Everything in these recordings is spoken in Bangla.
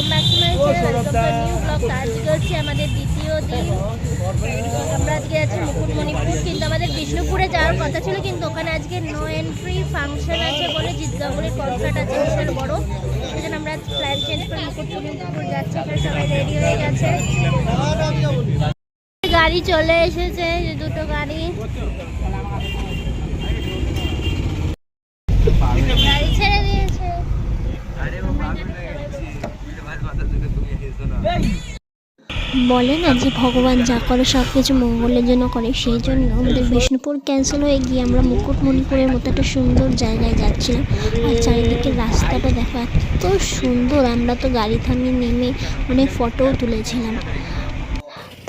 Welcome back to my channel, welcome to new blog. আজকে হচ্ছে আমাদের দ্বিতীয় দিন। আমরা আজকে যাচ্ছি মুকুটমণিপুর, কিন্তু আমাদের বিষ্ণুপুরে যাওয়ার কথা ছিল, কিন্তু ওখানে আজকে নো এন্ট্রি ফাংশন আছে বলে জিৎ গাঙ্গুলির কনসার্ট আছে বিশাল বড়। সেই জন্য আমরা প্ল্যান চেঞ্জ করে মুকুটমণিপুর যাচ্ছি। এখানে সবাই রেডি হয়ে গেছে, গাড়ি চলে এসেছে, দুটো গাড়ি ছেড়ে দিয়েছে। বলে না যে ভগবান যা করে সব কিছু মঙ্গলের জন্য করে, সেই জন্য আমাদের বিষ্ণুপুর ক্যান্সেল হয়ে গিয়ে আমরা মুকুটমণিপুরের মতো একটা সুন্দর জায়গায় যাচ্ছিলাম। আর চারিদিকে রাস্তাটা দেখো এত সুন্দর, আমরা তো গাড়ি থামিয়ে নেমে অনেক ফটোও তুলেছিলাম।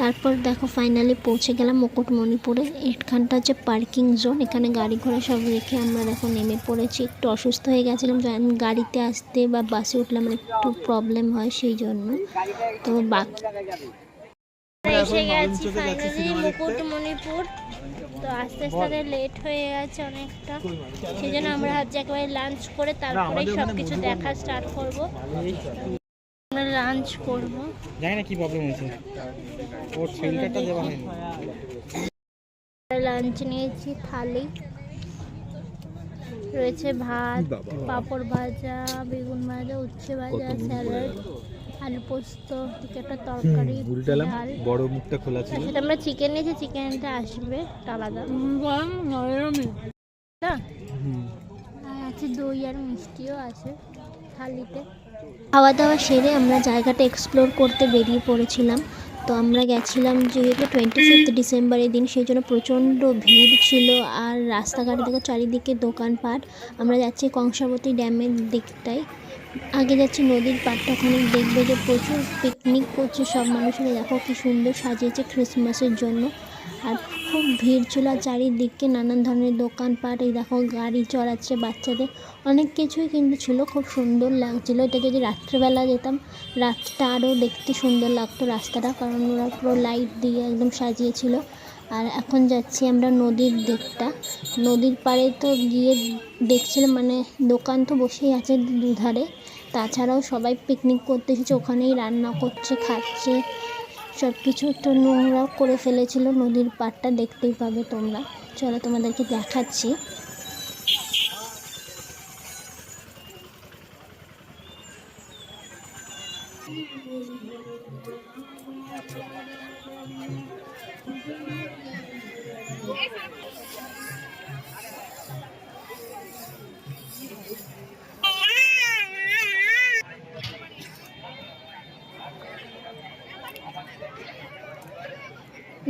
তারপর দেখো ফাইনালি পৌঁছে গেলাম মুকুটমণিপুরে। এখানটা হচ্ছে পার্কিং জোন, এখানে গাড়ি ঘোড়া সব রেখে আমরা দেখো নেমে পড়েছি। একটু অসুস্থ হয়ে গেছিলাম, গাড়িতে আসতে বা বাসে উঠলে আমার একটু প্রবলেম হয়, সেই জন্য। তো বাকি এসে গেছি ফাইনালি মুকুটমণিপুর। তো আস্তে আস্তে লেট হয়ে গেছে অনেকটা, সেই জন্য আমরা ভাবছি একেবারে লাঞ্চ করে তারপরে সব কিছু দেখা স্টার্ট করব। আমরা লাঞ্চ করব, জানি না কি প্রবলেম হয়েছে, ওর ফিল্টারটা দেওয়া হয়নি। লাঞ্চ নিয়েছি, থালি রয়েছে ভাত, পাঁপড় ভাজা, বেগুন ভাজা, উচ্ছে ভাজা, স্যালাড, আলু পোস্ত, একটা তরকারি, ডাল, বড় মুখটা খোলা ছিল। সেটা আমরা চিকেন নিয়েছি, চিকেনটা আসবে আলাদা। আছে দই আর মিষ্টিও আছে থালিতে। খাওয়া দাওয়া সেরে আমরা জায়গাটা এক্সপ্লোর করতে বেরিয়ে পড়েছিলাম। তো আমরা গেছিলাম যেহেতু 25 ডিসেম্বরের দিন, সেই জন্য প্রচণ্ড ভিড় ছিল। আর রাস্তাঘাট দেখো চারিদিকে দোকানপাট। আমরা যাচ্ছি কংসাবতী ড্যামের দিকটায়, আগে যাচ্ছি নদীর পাড়টা, ওখানে দেখবে যে প্রচুর পিকনিক করছে সব মানুষেরা। দেখো কি সুন্দর সাজিয়েছে ক্রিসমাসের জন্য। আর খুব ভিড় ছিল, আর চারিদিকে নানান ধরনের দোকানপাট। এই দেখো গাড়ি চড়াচ্ছে বাচ্চাদের, অনেক কিছুই কিন্তু ছিল, খুব সুন্দর লাগছিলো। এটা যদি রাত্রেবেলা যেতাম, রাতটা আরও দেখতে সুন্দর লাগতো রাস্তাটা, কারণ ওরা পুরো লাইট দিয়ে একদম সাজিয়েছিল। আর এখন যাচ্ছি আমরা নদীর দিকটা। নদীর পাড়ে তো গিয়ে দেখছিলাম, মানে দোকান তো বসেই আছে দুধারে, তাছাড়াও সবাই পিকনিক করতে এসেছে, ওখানেই রান্না করছে, খাচ্ছে, সব কিছু একটু নোংরা করে ফেলেছিল। নদীর পাড়টা দেখতেই পাবে তোমরা, চলো তোমাদেরকে দেখাচ্ছি।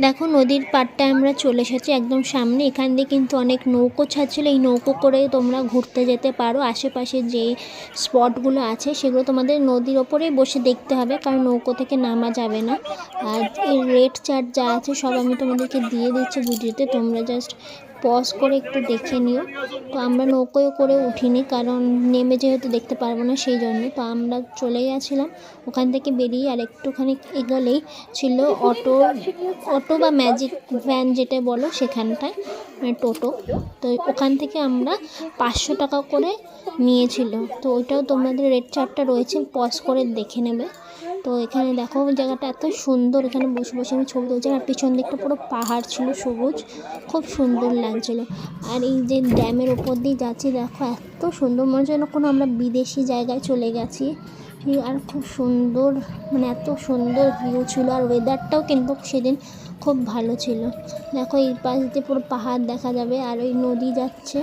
দেখো নদীর পাড়টায় আমরা চলে এসেছি একদম সামনে। এখান দিয়ে কিন্তু অনেক নৌকো ছাড়ছিল, এই নৌকো করে তোমরা ঘুরতে যেতে পারো। আশেপাশে যে স্পটগুলো আছে সেগুলো তোমাদের নদীর ওপরেই বসে দেখতে হবে, কারণ নৌকো থেকে নামা যাবে না। আর এই রেট চার্ট যা আছে সব আমি তোমাদেরকে দিয়ে দিচ্ছি ভিডিওতে, তোমরা জাস্ট পজ করে একটু দেখে নিও। তো আমরা নৌকোয় করে উঠিনি, কারণ নেমে যেহেতু দেখতে পারবো না, সেই জন্য। তো আমরা চলে গেছিলাম ওখান থেকে বেরিয়ে, আর একটুখানি এগোলেই ছিল অটো বা ম্যাজিক ভ্যান যেটা বলো সেখানটায়, মানে টোটো। তো ওখান থেকে আমরা 500 টাকা করে নিয়েছিল। তো ওইটাও তোমাদের রেট চার্টটা রয়েছে, পজ করে দেখে নেবে। তো এখানে দেখো জায়গাটা এত সুন্দর, এখানে বসে বসে আমি ছবি তুলছি। আর পিছন দিকটা পুরো পাহাড় ছিল সবুজ, খুব সুন্দর লাগছিল। আর এই যে ড্যামের ওপর দিয়ে যাচ্ছি, দেখো এত সুন্দর, মনে হচ্ছে যেন কোনো আমরা বিদেশি জায়গায় চলে গেছি। আর খুব সুন্দর, মানে এত সুন্দর ভিউ ছিল। আর ওয়েদারটাও কিন্তু সেদিন খুব ভালো ছিল। দেখো এই পাশ দিয়ে পুরো পাহাড় দেখা যাবে, আর ওই নদী যাচ্ছে।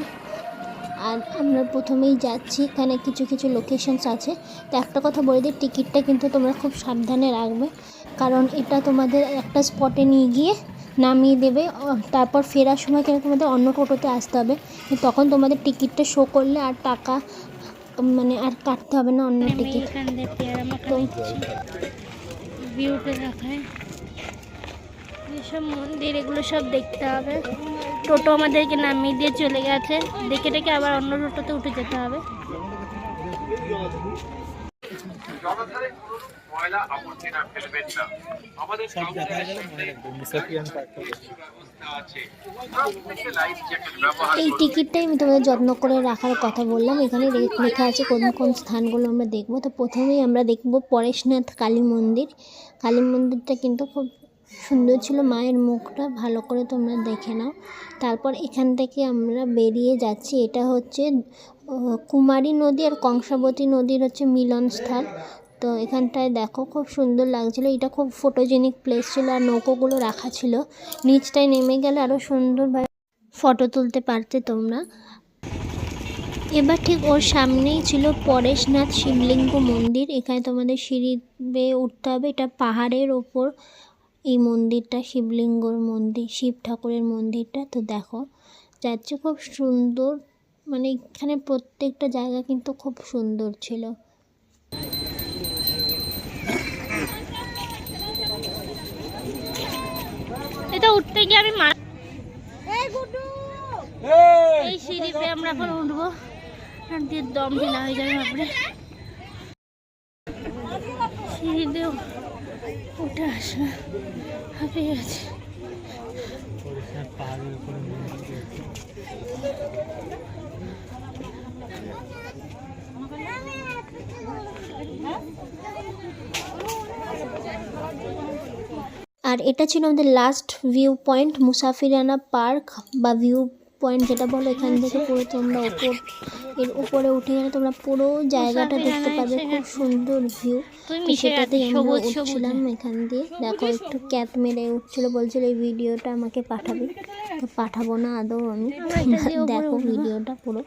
আর আমরা প্রথমেই যাচ্ছি, এখানে কিছু কিছু লোকেশনস আছে। তো একটা কথা বলে দিই, টিকিটটা কিন্তু তোমরা খুব সাবধানে রাখবে, কারণ এটা তোমাদের একটা স্পটে নিয়ে গিয়ে নামিয়ে দেবে, তারপর ফেরার সময় কিন্তু তোমাদের অন্য টোটোতে আসতে হবে। তখন তোমাদের টিকিটটা শো করলে আর টাকা মানে আর কাটতে হবে না অন্য টিকিট। তো ভিউটা দেখায়, এসব মন্দির এগুলো সব দেখতে হবে। টোটো আমাদেরকে নামিয়ে দিয়ে চলে গেছে, দেখে দেখে আবার অন্য টোটোতে উঠে যেতে হবে। জলাধারে কোনো ময়লা আবর্জনা ফেলবেন না। আমাদের সব দেখা গেলে মনে রাখবে মুসাফিয়ান পার্কটা ব্যবস্থা আছে। প্রত্যেকে লাইফ জ্যাকেট ব্যবহার এই করুন। টিকিটটাই আমি তোমাদের যত্ন করে রাখার কথা বললাম। এখানে লেখা আছে কোন কোন স্থানগুলো আমরা দেখব। তো প্রথমেই আমরা দেখব পরেশনাথ কালী মন্দির। কালী মন্দিরটা কিন্তু খুব সুন্দর ছিল, মায়ের মুখটা ভালো করে তোমরা দেখে নাও। তারপর এখান থেকে আমরা বেরিয়ে যাচ্ছি। এটা হচ্ছে কুমারী নদী আর কংসাবতী নদীর হচ্ছে মিলনস্থল। তো এখানটায় দেখো খুব সুন্দর লাগছিলো, এটা খুব ফটোজেনিক প্লেস ছিল আর নৌকোগুলো রাখা ছিল। নিচটায় নেমে গেলে আরও সুন্দরভাবে ফটো তুলতে পারতে তোমরা। এবার ঠিক ওর সামনেই ছিল পরেশনাথ শিবলিঙ্গ মন্দির। এখানে তোমাদের সিঁড়ি বেয়ে উঠতে হবে, এটা পাহাড়ের ওপর এই মন্দিরটা, শিবলিঙ্গর মন্দির, শিব ঠাকুরের মন্দিরটা। তো দেখো যাচ্ছে খুব সুন্দর, মানে এখানে প্রত্যেকটা জায়গা কিন্তু খুব সুন্দর ছিল। এটা উঠতে গিয়ে আমি এই সিঁড়িতে আমরা এখন উঠবো, দিয়ে দম ঢিলা হয়ে যাবে। তারপরে সিঁড়িতেও উঠে আসা হাঁপিয়ে গেছে। পাহাড়ের উপরে আর এটা ছিল আমাদের last view point, Musafirana park বা ভিউ পয়েন্ট যেটা বলো। এখান থেকে পুরো তোমরা এর উপরে উঠে গেলে তোমরা পুরো জায়গাটা দেখতে পাবে, খুব সুন্দর ভিউ। সেটাতেই আমরা উঠছিলাম এখান দিয়ে। দেখো একটু ক্যাপ মেরে উঠছিল, বলছিল এই ভিডিওটা আমাকে পাঠাবে, তো পাঠাবো না আদৌ আমি। দেখো ভিডিওটা পুরো।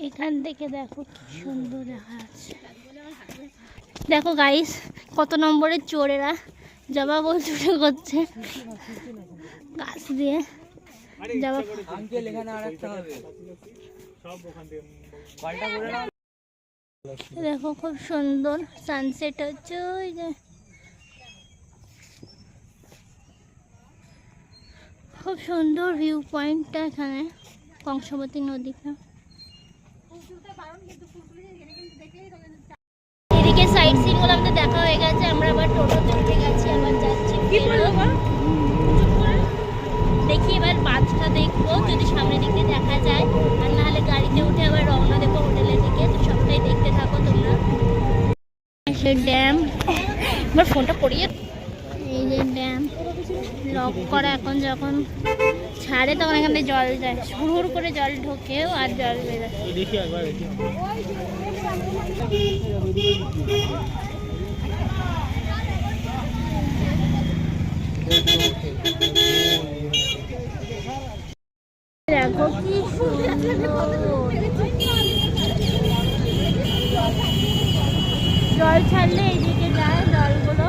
এখান থেকে দেখো কি সুন্দর দেখা যাচ্ছে। দেখো গাইস কত নম্বরের চোরেরা জবা বল চুরি করছে গাছ দিয়ে। জবা দেখো খুব সুন্দর সানসেট হচ্ছে। ওই যে খুব সুন্দর ভিউ পয়েন্টটা এখানে, কংসাবতী নদীটা। এদিকে সাইড সিনগুলো আমাদের দেখা হয়ে গেছে, আমরা আবার টোটোতে উঠে গেছি, আবার যাচ্ছি। দেখি এবার বাঁধটা দেখবো, যদি সামনের দিক দিয়ে দেখা যায়, আর নাহলে গাড়িতে উঠে আবার রওনা দেবো হোটেলের দিকে। তো সবটাই দেখতে থাকো তোমরা। ড্যাম, আমার ফোনটা পড়িয়ে, এই যে ড্যাম লক করা। এখন যখন ছাড়ে তখন এখান থেকে জল যায়, হুড় করে জল ঢোকেও আর জল বেরোয়। দেখি একবার দেখি। দেখো কি সুন্দর জল ছাড়লে এইদিকে যায় জলগুলো।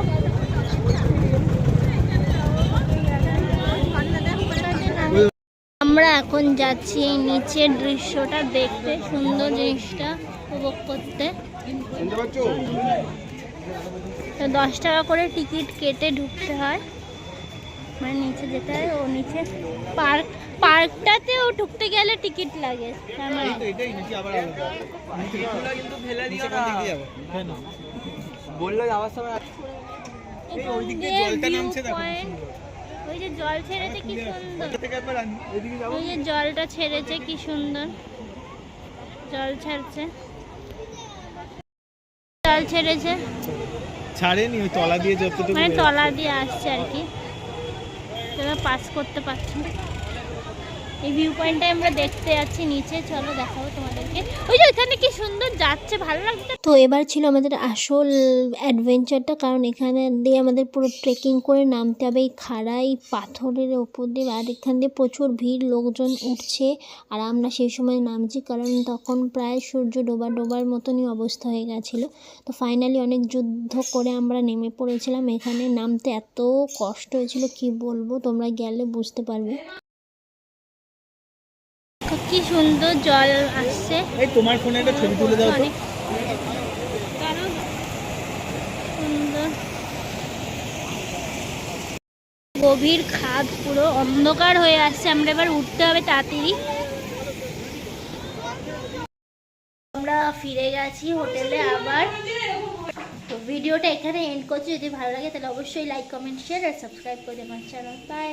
আমরা এখন যাচ্ছি এই নিচের দৃশ্যটা দেখতে, সুন্দর জিনিসটা উপভোগ করতে। তো 10 টাকা করে টিকিট কেটে ঢুকতে হয়, মানে নিচে যেতে হয়। ও নিচে পার্কটাতেও ঢুকতে গেলে টিকিট লাগে। ওই যে জল ছেড়েছে কি সুন্দর, ওই যে জলটা ছেড়েছে কি সুন্দর, জল ছাড়ছে, জল ছেড়েছে, ছাড়েনি, ওই তলা দিয়ে যতটুকু মানে তলা দিয়ে আসছে আর কি। তোমরা পাস করতে পারছো। এই ভিউ পয়েন্টটাই আমরা দেখতে যাচ্ছি নিচে, চলো দেখাবো তোমাদেরকে। ওই যে ওখানে কি সুন্দর যাচ্ছে, ভালো লাগছে। তো এবার ছিল আমাদের আসল অ্যাডভেঞ্চারটা, কারণ এখানে দিয়ে আমাদের পুরো ট্রেকিং করে নামতে হবে এই খাড়াই পাথরের ওপর দিয়ে। আর এখান দিয়ে প্রচুর ভিড়, লোকজন উঠছে, আর আমরা সেই সময় নামছি কারণ তখন প্রায় সূর্য ডোবার মতনই অবস্থা হয়ে গেছিলো। তো ফাইনালি অনেক যুদ্ধ করে আমরা নেমে পড়েছিলাম এখানে। নামতে এত কষ্ট হয়েছিল কি বলবো, তোমরা গেলে বুঝতে পারবে। কি সুন্দর জল আসছে। এই তোমার ফোনে একটা ছবি তুলে দাও তো। অনেক সুন্দর গভীর খাদ, পুরো অন্ধকার হয়ে আসছে। আমরা এবার উঠতে হবে তাড়াতাড়ি। ফিরে গেছি হোটেলে আবার। তো ভিডিওটা এখানে এন্ড করছি, যদি ভালো লাগে তাহলে অবশ্যই লাইক কমেন্ট শেয়ার আর সাবস্ক্রাইব করে দেবেন চ্যানেল। বাই।